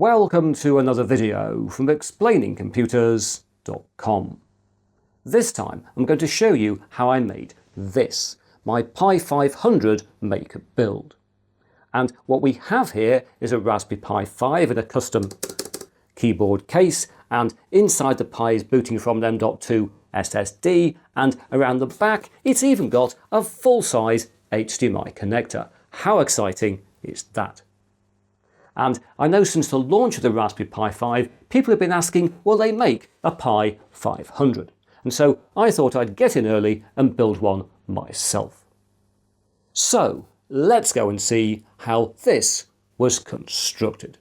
Welcome to another video from explainingcomputers.com. This time I'm going to show you how I made this, my Pi 500 maker build. And what we have here is a Raspberry Pi 5 in a custom keyboard case, and inside the Pi is booting from an M.2 SSD, and around the back it's even got a full-size HDMI connector. How exciting is that? And I know since the launch of the Raspberry Pi 5, people have been asking, will they make a Pi 500? And so I thought I'd get in early and build one myself. So let's go and see how this was constructed.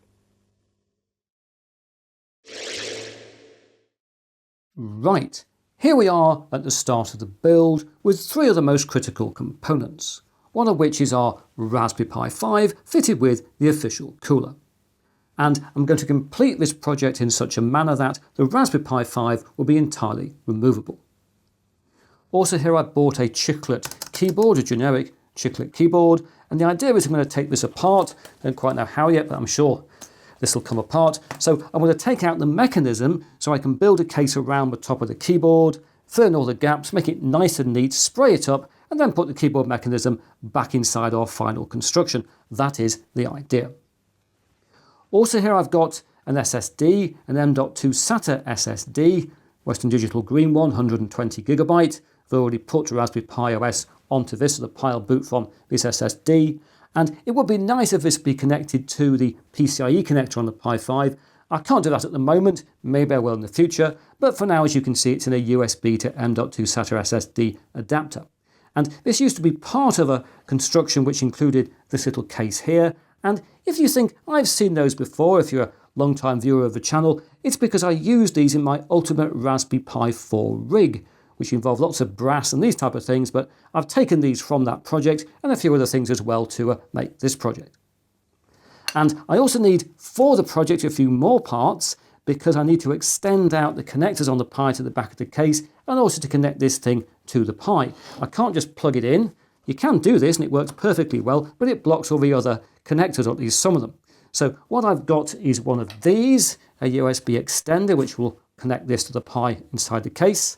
Right, here we are at the start of the build with three of the most critical components, one of which is our Raspberry Pi 5 fitted with the official cooler. And I'm going to complete this project in such a manner that the Raspberry Pi 5 will be entirely removable. Also here I bought a chiclet keyboard, a generic chiclet keyboard, and the idea is I'm going to take this apart. I don't quite know how yet, but I'm sure this will come apart. So I'm going to take out the mechanism so I can build a case around the top of the keyboard, fill in all the gaps, make it nice and neat, spray it up, and then put the keyboard mechanism back inside our final construction. That is the idea. Also here I've got an SSD, an M.2 SATA SSD, Western Digital green one, 120 GB. I've already put Raspberry Pi OS onto this, so the Pi will boot from this SSD. And it would be nice if this be connected to the PCIe connector on the Pi 5. I can't do that at the moment, maybe I will in the future, but for now, as you can see, it's in a USB to M.2 SATA SSD adapter. And this used to be part of a construction which included this little case here. And if you think I've seen those before, if you're a long-time viewer of the channel, it's because I used these in my ultimate Raspberry Pi 4 rig, which involved lots of brass and these type of things, but I've taken these from that project and a few other things as well to make this project. And I also need, for the project, a few more parts, because I need to extend out the connectors on the Pi to the back of the case, and also to connect this thing to the Pi. I can't just plug it in. You can do this and it works perfectly well, but it blocks all the other connectors, or at least some of them. So what I've got is one of these, a USB extender, which will connect this to the Pi inside the case.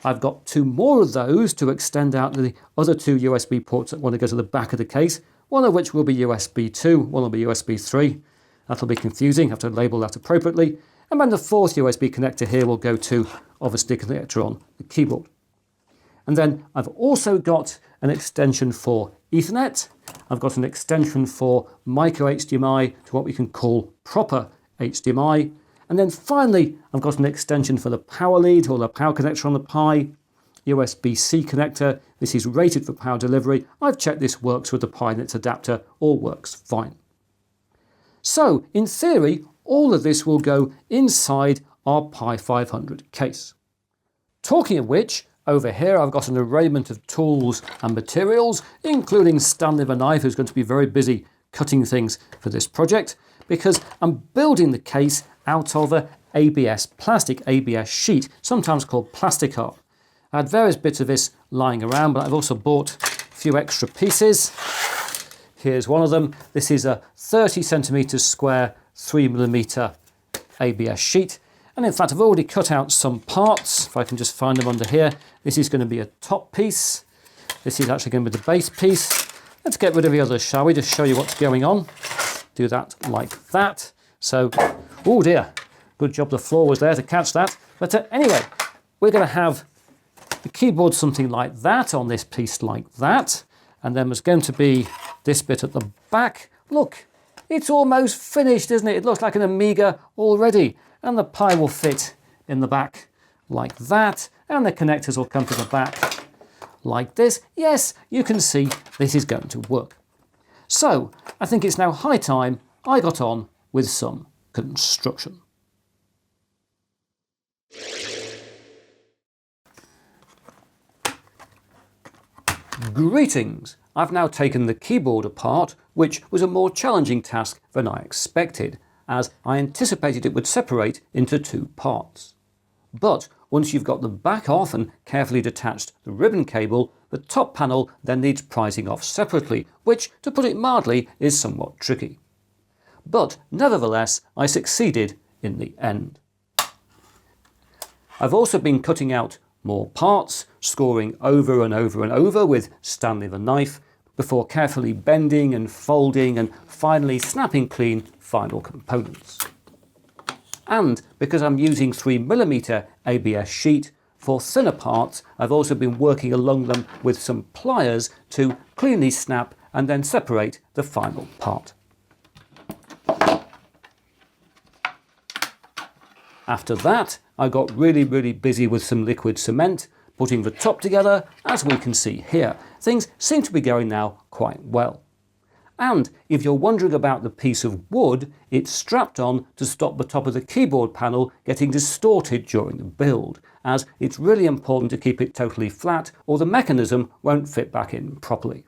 I've got two more of those to extend out the other two USB ports that want to go to the back of the case, one of which will be USB 2, one will be USB 3. That'll be confusing, have to label that appropriately. And then the fourth USB connector here will go to, obviously, the connector on the keyboard. And then I've also got an extension for Ethernet. I've got an extension for micro HDMI to what we can call proper HDMI. And then finally, I've got an extension for the power lead or the power connector on the Pi, USB-C connector. This is rated for power delivery. I've checked this works with the Pi and its adapter, all works fine. So, in theory, all of this will go inside our Pi 500 case. Talking of which, over here I've got an arrayment of tools and materials, including Stanley the knife, who's going to be very busy cutting things for this project, because I'm building the case out of a ABS, plastic ABS sheet, sometimes called plastic art. I had various bits of this lying around, but I've also bought a few extra pieces. Here's one of them. This is a 30 centimeters square, 3mm ABS sheet. And in fact, I've already cut out some parts. If I can just find them under here. This is going to be a top piece. This is actually going to be the base piece. Let's get rid of the others, shall we? Just show you what's going on. Do that like that. So, oh dear, good job the floor was there to catch that. But anyway, we're going to have the keyboard something like that on this piece like that. And then there's going to be this bit at the back. Look, it's almost finished, isn't it? It looks like an Amiga already. And the Pi will fit in the back like that. And the connectors will come to the back like this. Yes, you can see this is going to work. So, I think it's now high time I got on with some construction. Greetings! I've now taken the keyboard apart, which was a more challenging task than I expected, as I anticipated it would separate into two parts. But once you've got the back off and carefully detached the ribbon cable, the top panel then needs prizing off separately, which, to put it mildly, is somewhat tricky. but nevertheless I succeeded in the end. I've also been cutting out more parts, scoring over and over and over with Stanley the knife, before carefully bending and folding and finally snapping clean final components. And because I'm using 3mm ABS sheet, for thinner parts I've also been working along them with some pliers to cleanly snap and then separate the final part. After that, I got really busy with some liquid cement, putting the top together, as we can see here. Things seem to be going now quite well. And if you're wondering about the piece of wood, it's strapped on to stop the top of the keyboard panel getting distorted during the build, as it's really important to keep it totally flat or the mechanism won't fit back in properly.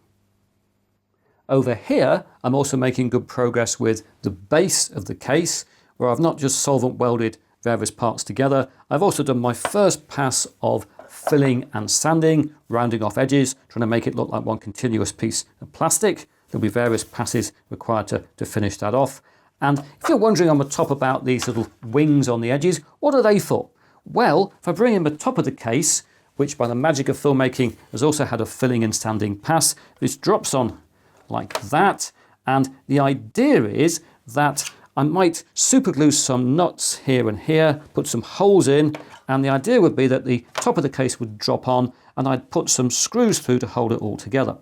Over here, I'm also making good progress with the base of the case, where I've not just solvent welded various parts together, I've also done my first pass of filling and sanding, rounding off edges, trying to make it look like one continuous piece of plastic. There'll be various passes required to finish that off. And if you're wondering on the top about these little wings on the edges, what are they for? Well, if I bring in the top of the case, which by the magic of filmmaking has also had a filling and sanding pass, this drops on like that. And the idea is that I might super glue some nuts here and here, put some holes in, and the idea would be that the top of the case would drop on and I'd put some screws through to hold it all together.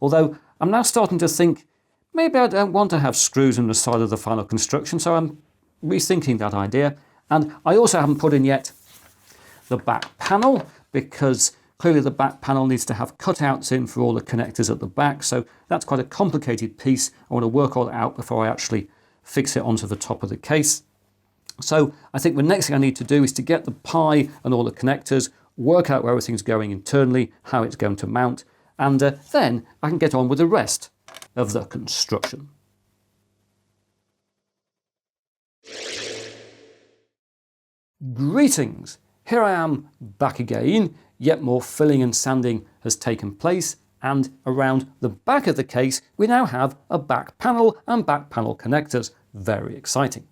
Although I'm now starting to think maybe I don't want to have screws in the side of the final construction, so I'm rethinking that idea. And I also haven't put in yet the back panel, because clearly the back panel needs to have cutouts in for all the connectors at the back, so that's quite a complicated piece. I want to work all that out before I actually fix it onto the top of the case. So I think the next thing I need to do is to get the Pi and all the connectors, work out where everything's going internally, how it's going to mount, and then I can get on with the rest of the construction. Greetings! Here I am back again. Yet more filling and sanding has taken place, and around the back of the case we now have a back panel and back panel connectors. Very exciting.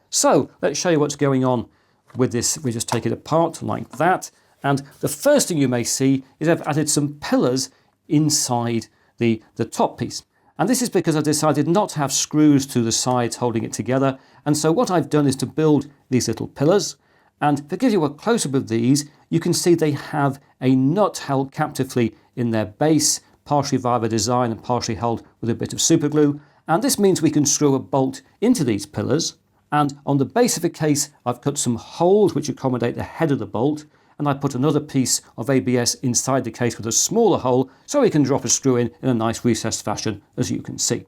So let's show you what's going on with this. We just take it apart like that, and the first thing you may see is I've added some pillars inside the top piece. And this is because I decided not to have screws to the sides holding it together, and so what I've done is to build these little pillars. And if I give you a close-up of these, you can see they have a nut held captively in their base, partially via the design and partially held with a bit of super glue. And this means we can screw a bolt into these pillars. And on the base of the case, I've cut some holes which accommodate the head of the bolt. And I put another piece of ABS inside the case with a smaller hole, so we can drop a screw in a nice recessed fashion, as you can see.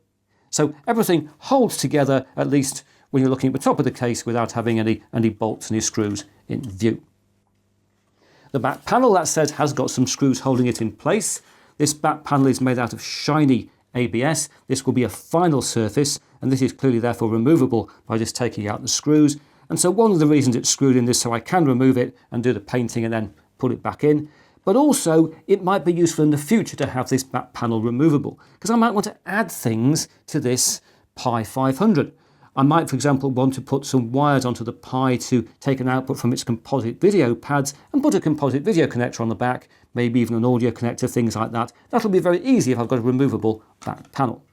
So everything holds together, at least when you're looking at the top of the case, without having any bolts, any screws in view. The back panel, that said, has got some screws holding it in place. This back panel is made out of shiny ABS. This will be a final surface, and this is clearly therefore removable by just taking out the screws. And so one of the reasons it's screwed in is so I can remove it and do the painting and then put it back in. But also it might be useful in the future to have this back panel removable, because I might want to add things to this Pi 500. I might, for example, want to put some wires onto the Pi to take an output from its composite video pads and put a composite video connector on the back, maybe even an audio connector, things like that. That'll be very easy if I've got a removable back panel.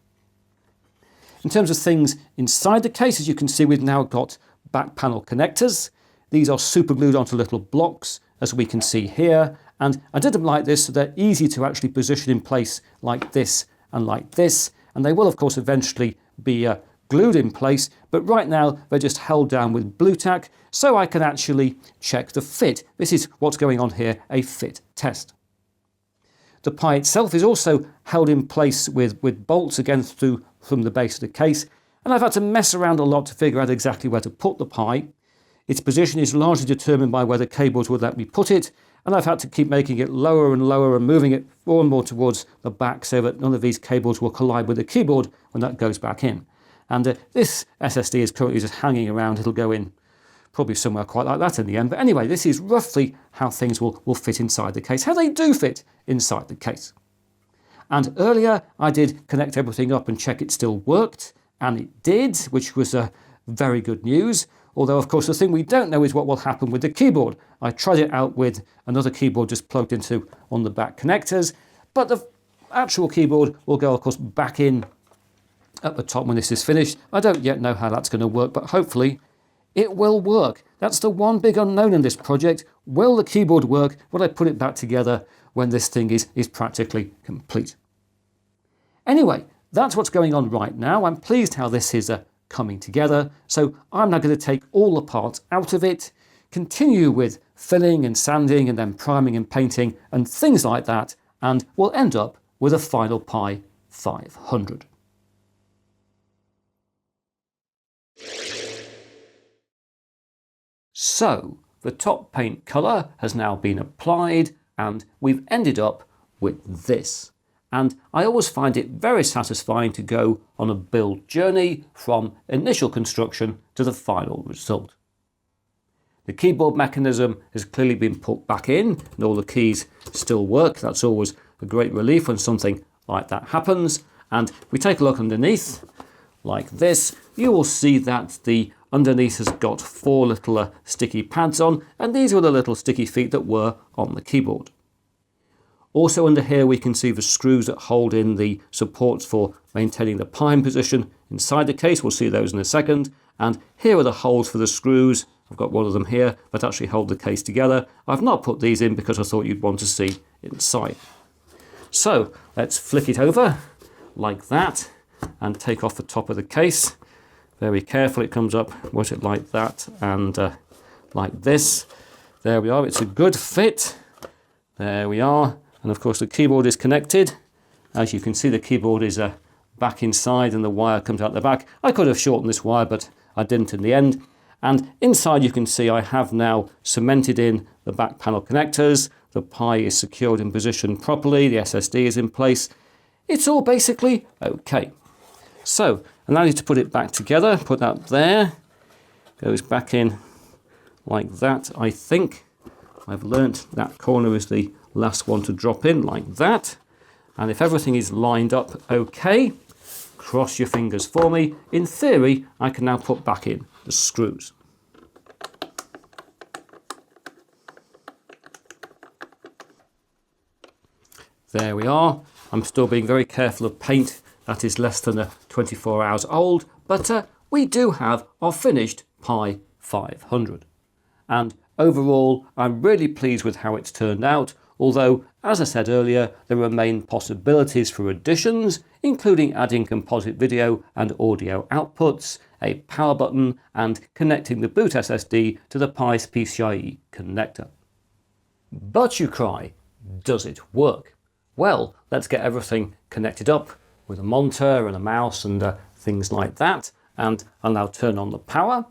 In terms of things inside the case, as you can see, we've now got back panel connectors. These are super glued onto little blocks, as we can see here. And I did them like this so they're easy to actually position in place like this and like this. And they will, of course, eventually be glued in place, but right now they're just held down with blue tack, so I can actually check the fit. This is what's going on here, a fit test. The Pi itself is also held in place with bolts again through from the base of the case, and I've had to mess around a lot to figure out exactly where to put the Pi. Its position is largely determined by where the cables would let me put it, and I've had to keep making it lower and lower and moving it more and more towards the back so that none of these cables will collide with the keyboard when that goes back in. And this SSD is currently just hanging around. It'll go in probably somewhere quite like that in the end. But anyway, this is roughly how things will fit inside the case, how they do fit inside the case. And earlier I did connect everything up and check it still worked. And it did, which was very good news. Although, of course, the thing we don't know is what will happen with the keyboard. I tried it out with another keyboard just plugged into on the back connectors, but the actual keyboard will go, of course, back in at the top when this is finished. I don't yet know how that's going to work, but hopefully it will work. That's the one big unknown in this project. Will the keyboard work? Will I put it back together when this thing is practically complete? Anyway, that's what's going on right now. I'm pleased how this is coming together. So I'm now going to take all the parts out of it, continue with filling and sanding and then priming and painting and things like that, and we'll end up with a final Pi 500. So the top paint colour has now been applied and we've ended up with this. And I always find it very satisfying to go on a build journey from initial construction to the final result. The keyboard mechanism has clearly been put back in and all the keys still work. That's always a great relief when something like that happens. And we take a look underneath like this. You will see that the underneath has got 4 little sticky pads on, and these were the little sticky feet that were on the keyboard. Also under here we can see the screws that hold in the supports for maintaining the Pi in position inside the case. We'll see those in a second. And here are the holes for the screws. I've got one of them here that actually hold the case together. I've not put these in because I thought you'd want to see inside. So let's flick it over like that and take off the top of the case. Very careful, it comes up, was it like that and like this. There we are, it's a good fit. There we are. And of course the keyboard is connected. As you can see, the keyboard is back inside and the wire comes out the back. I could have shortened this wire, but I didn't in the end. And inside you can see I have now cemented in the back panel connectors. The Pi is secured in position properly. The SSD is in place. It's all basically okay. So I now need to put it back together. Put that there. Goes back in like that, I think. I've learnt that corner is the last one to drop in like that. And if everything is lined up okay, cross your fingers for me. In theory, I can now put back in the screws. There we are. I'm still being very careful of paint that is less than 24 hours old, but we do have our finished Pi 500. And overall, I'm really pleased with how it's turned out, although, as I said earlier, there remain possibilities for additions, including adding composite video and audio outputs, a power button, and connecting the boot SSD to the Pi's PCIe connector. But you cry, does it work? Well, let's get everything connected up with a monitor and a mouse and things like that. And I'll now turn on the power.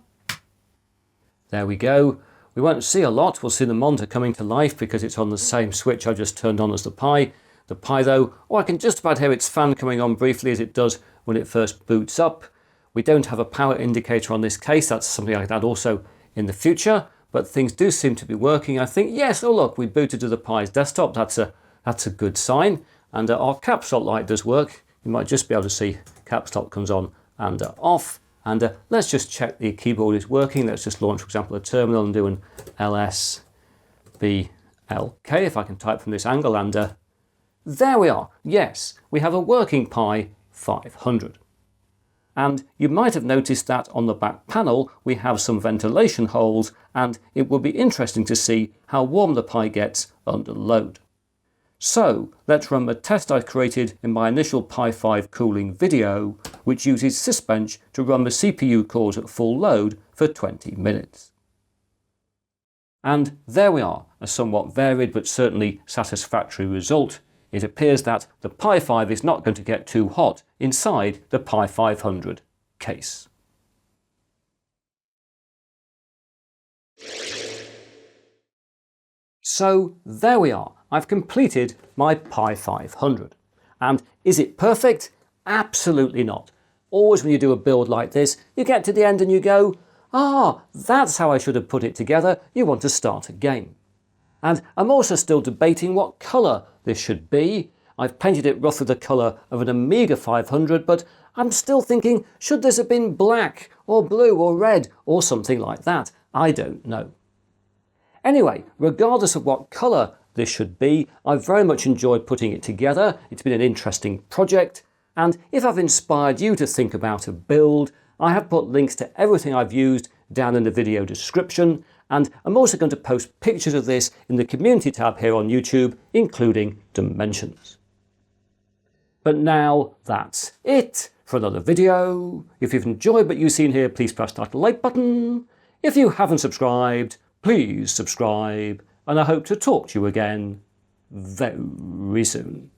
There we go. We won't see a lot. We'll see the monitor coming to life because it's on the same switch I just turned on as the Pi. The Pi though, I can just about hear its fan coming on briefly as it does when it first boots up. We don't have a power indicator on this case. That's something I can add also in the future. But things do seem to be working, I think. Yes, oh look, we booted to the Pi's desktop. That's a good sign. And our caps lock light does work. You might just be able to see caps lock comes on and off. And let's just check the keyboard is working. Let's just launch, for example, a terminal and do an LSBLK if I can type from this angle. And there we are. Yes, we have a working Pi 500. And you might have noticed that on the back panel we have some ventilation holes, and it will be interesting to see how warm the Pi gets under load. So let's run the test I created in my initial Pi 5 cooling video, which uses Sysbench to run the CPU cores at full load for 20 minutes. And there we are, a somewhat varied but certainly satisfactory result. It appears that the Pi 5 is not going to get too hot inside the Pi 500 case. So there we are. I've completed my Pi 500. And is it perfect? Absolutely not. Always when you do a build like this, you get to the end and you go, that's how I should have put it together. You want to start again. And I'm also still debating what colour this should be. I've painted it roughly the colour of an Amiga 500, but I'm still thinking, should this have been black or blue or red or something like that? I don't know. Anyway, regardless of what colour this should be, I've very much enjoyed putting it together. It's been an interesting project, and if I've inspired you to think about a build, I have put links to everything I've used down in the video description, and I'm also going to post pictures of this in the community tab here on YouTube, including dimensions. But now that's it for another video. If you've enjoyed what you've seen here, please press that like button. If you haven't subscribed, please subscribe, and I hope to talk to you again very soon.